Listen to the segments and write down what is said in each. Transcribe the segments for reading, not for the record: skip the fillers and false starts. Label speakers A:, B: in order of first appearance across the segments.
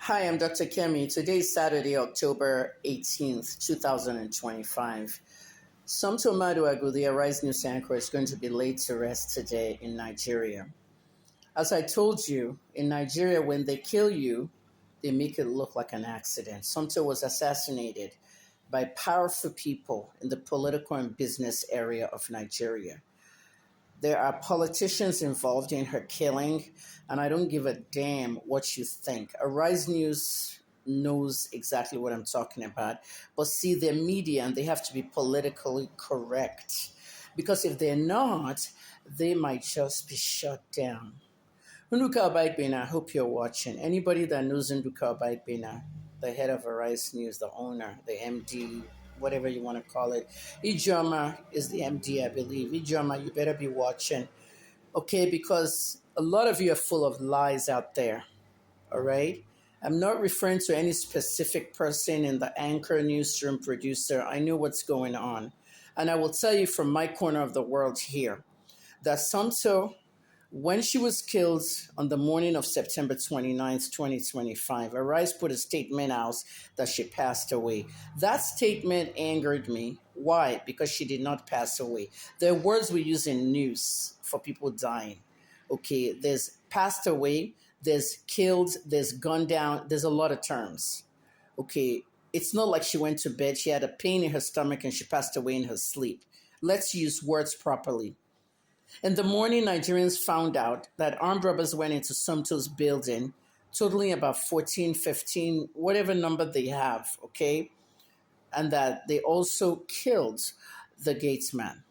A: Hi, I'm Dr. Kemi. Today is Saturday, October 18th, 2025. Somto Maduagwu, the Arise News anchor, is going to be laid to rest today in Nigeria. As I told you, in Nigeria, when they kill you, they make it look like an accident. Somto was assassinated by powerful people in the political and business area of Nigeria. There are politicians involved in her killing, and I don't give a damn what you think. Arise News knows exactly what I'm talking about. But see, they're media and they have to be politically correct. Because if they're not, they might just be shut down. Nduka Baigbena, I hope you're watching. Anybody that knows Nduka Baigbena, the head of Arise News, the owner, the MD, whatever you want to call it. Ijoma is the MD, I believe. Ijoma, you better be watching, okay? Because a lot of you are full of lies out there, all right? I'm not referring to any specific person in the anchor, newsroom, producer. I know what's going on. And I will tell you from my corner of the world here that Somto, when she was killed on the morning of September 29th, 2025, Arise put a statement out that she passed away. That statement angered me. Why? Because she did not pass away. There are words we use in news for people dying. Okay, there's passed away, there's killed, there's gunned down, there's a lot of terms. Okay, it's not like she went to bed, she had a pain in her stomach and she passed away in her sleep. Let's use words properly. In the morning, Nigerians found out that armed robbers went into Somto's building, totaling about 14, 15, whatever number they have, okay? And that they also killed the gatesman,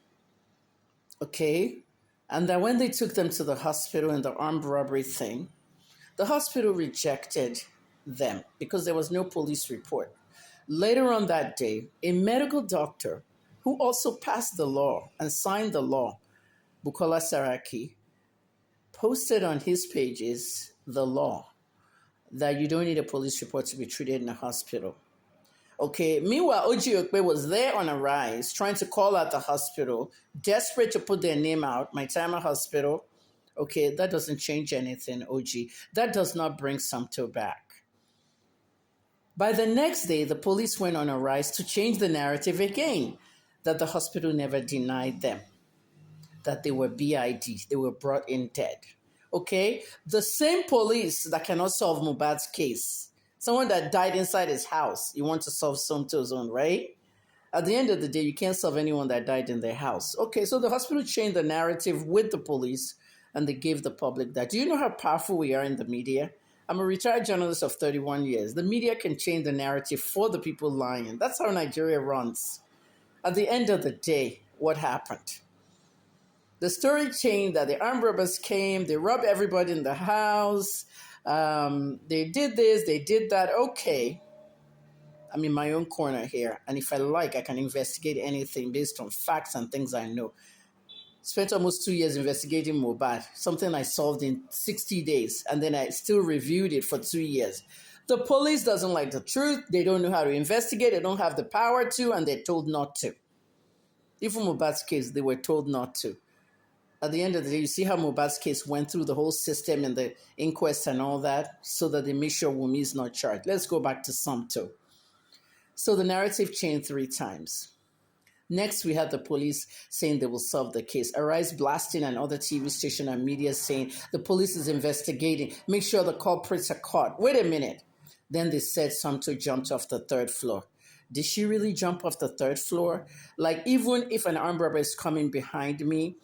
A: okay? And that when they took them to the hospital in the armed robbery thing, the hospital rejected them because there was no police report. Later on that day, a medical doctor who also passed the law and signed the law, Bukola Saraki, posted on his pages the law that you don't need a police report to be treated in a hospital. Okay, meanwhile, Oji was there on a rise, trying to call out the hospital, desperate to put their name out, My Timer Hospital. Okay, that doesn't change anything, Oji. That does not bring Somto back. By the next day, the police went on a rise to change the narrative again, that the hospital never denied them, that they were BID, they were brought in dead. Okay? The same police that cannot solve Mohbad's case, someone that died inside his house, you want to solve Somto's own, right? At the end of the day, you can't solve anyone that died in their house. Okay, so the hospital changed the narrative with the police and they gave the public that. Do you know how powerful we are in the media? I'm a retired journalist of 31 years. The media can change the narrative for the people lying. That's how Nigeria runs. At the end of the day, what happened? The story changed that the armed robbers came, they robbed everybody in the house, they did this, they did that. Okay, I'm in my own corner here, and if I like, I can investigate anything based on facts and things I know. Spent almost 2 years investigating Mohbad, something I solved in 60 days, and then I still reviewed it for 2 years. The police doesn't like the truth, they don't know how to investigate, they don't have the power to, and they're told not to. Even Mohbad's case, they were told not to. At the end of the day, you see how Mohbad's case went through the whole system and the inquest and all that so that they make sure Wunmi is not charged. Let's go back to Somto. So the narrative changed 3 times. Next, we had the police saying they will solve the case. Arise blasting and other TV station and media saying the police is investigating. Make sure the culprits are caught. Wait a minute. Then they said Somto jumped off the 3rd floor. Did she really jump off the 3rd floor? Like, even if an armed robber is coming behind me,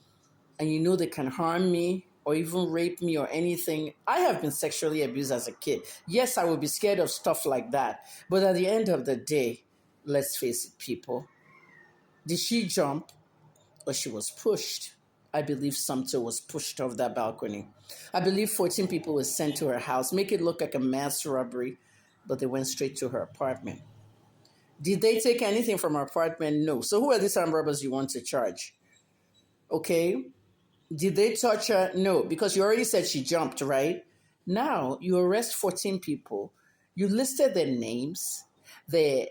A: and you know they can harm me or even rape me or anything. I have been sexually abused as a kid. Yes, I would be scared of stuff like that. But at the end of the day, let's face it, people. Did she jump or she was pushed? I believe Somto was pushed off that balcony. I believe 14 people were sent to her house, make it look like a mass robbery, but they went straight to her apartment. Did they take anything from her apartment? No. So who are these armed robbers you want to charge? Okay. Did they touch her? No, because you already said she jumped, right? Now, you arrest 14 people. You listed their names, their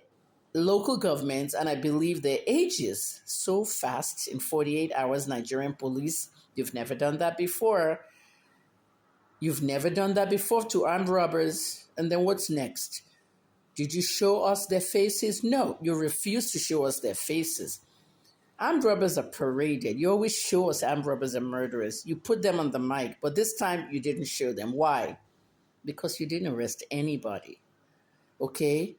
A: local governments, and I believe their ages so fast in 48 hours, Nigerian police. You've never done that before. You've never done that before to armed robbers. And then what's next? Did you show us their faces? No, you refuse to show us their faces. Armed robbers are paraded. You always show us armed robbers and murderers. You put them on the mic, but this time you didn't show them. Why? Because you didn't arrest anybody. Okay?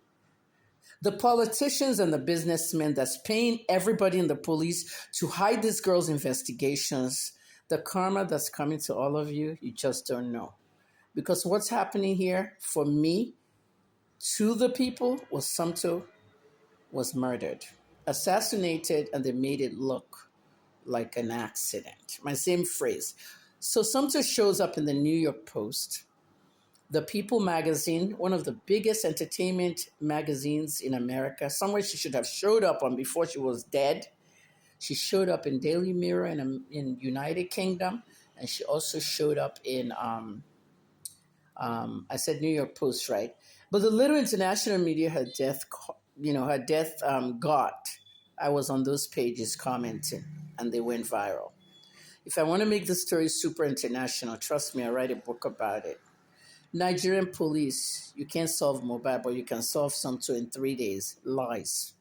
A: The politicians and the businessmen that's paying everybody in the police to hide this girl's investigations, the karma that's coming to all of you, you just don't know. Because what's happening here for me, to the people, was Somto was murdered, assassinated, and they made it look like an accident. My same phrase. So Somto shows up in the New York Post, the People magazine, one of the biggest entertainment magazines in America, somewhere she should have showed up on before she was dead. She showed up in Daily Mirror in United Kingdom, and she also showed up in, I said New York Post, right? But the little international media her death got, I was on those pages commenting, and they went viral. If I want to make the story super international, trust me, I'll write a book about it. Nigerian police, you can't solve mobile, but you can solve Somto in 3 days. Lies.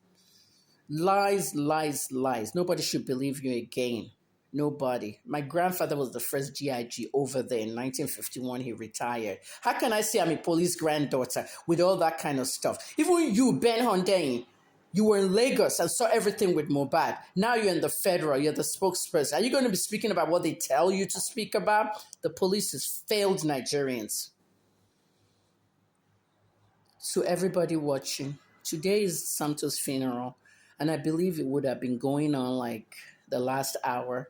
A: Lies, lies, lies. Nobody should believe you again. Nobody. My grandfather was the first GIG over there in 1951. He retired. How can I say I'm a police granddaughter with all that kind of stuff? Even you, Ben Hondain, you were in Lagos and saw everything with mobile. Now you're in the federal. You're the spokesperson. Are you going to be speaking about what they tell you to speak about? The police has failed Nigerians. So everybody watching, today is Somto's funeral, and I believe it would have been going on like the last hour.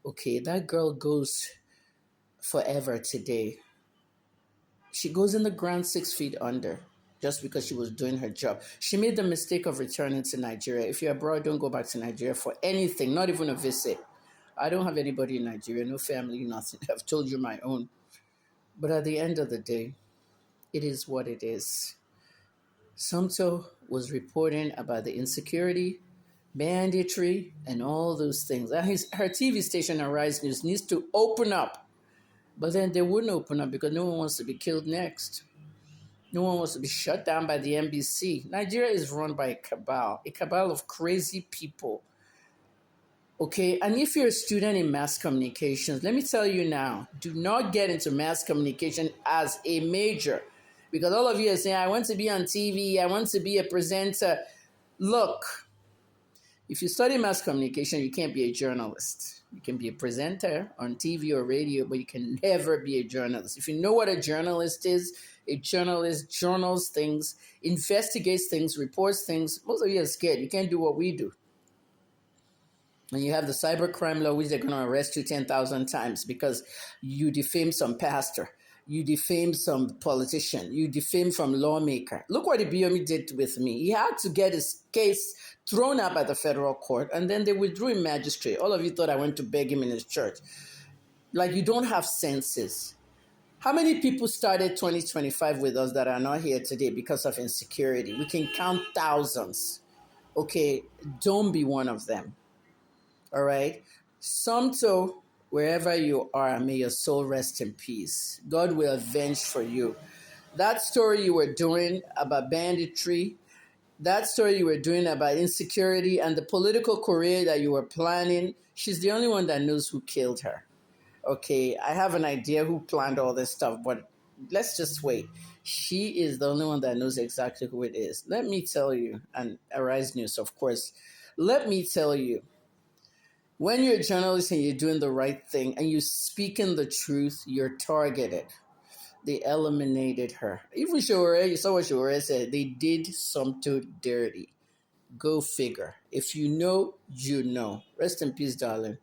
A: Okay, that girl goes forever today. She goes in the ground 6 feet under just because she was doing her job. She made the mistake of returning to Nigeria. If you're abroad, don't go back to Nigeria for anything, not even a visit. I don't have anybody in Nigeria, no family, nothing. I've told you my own. But at the end of the day, it is what it is. Somto was reporting about the insecurity, banditry, and all those things. And her TV station, Arise News, needs to open up. But then they wouldn't open up because no one wants to be killed next. No one wants to be shut down by the NBC. Nigeria is run by a cabal of crazy people. Okay, and if you're a student in mass communications, let me tell you now, do not get into mass communication as a major. Because all of you are saying, I want to be on TV, I want to be a presenter. Look, if you study mass communication, you can't be a journalist. You can be a presenter on TV or radio, but you can never be a journalist. If you know what a journalist is, a journalist journals things, investigates things, reports things. Most of you are scared. You can't do what we do. And you have the cybercrime law, which they're going to arrest you 10,000 times because you defamed some pastor. You defamed some politician. You defamed some lawmaker. Look what Ibiyomi did with me. He had to get his case thrown out by the federal court, and then they withdrew him magistrate. All of you thought I went to beg him in his church. Like, you don't have senses. How many people started 2025 with us that are not here today because of insecurity? We can count thousands. Okay, don't be one of them. All right? Somto, wherever you are, may your soul rest in peace. God will avenge for you. That story you were doing about banditry, that story you were doing about insecurity, and the political career that you were planning, she's the only one that knows who killed her. Okay, I have an idea who planned all this stuff, but let's just wait. She is the only one that knows exactly who it is. Let me tell you, and Arise News, of course, let me tell you, when you're a journalist and you're doing the right thing and you're speaking the truth, you're targeted. They eliminated her. Even Shore, you saw what Shore said. They did Somto dirty. Go figure. If you know, you know. Rest in peace, darling.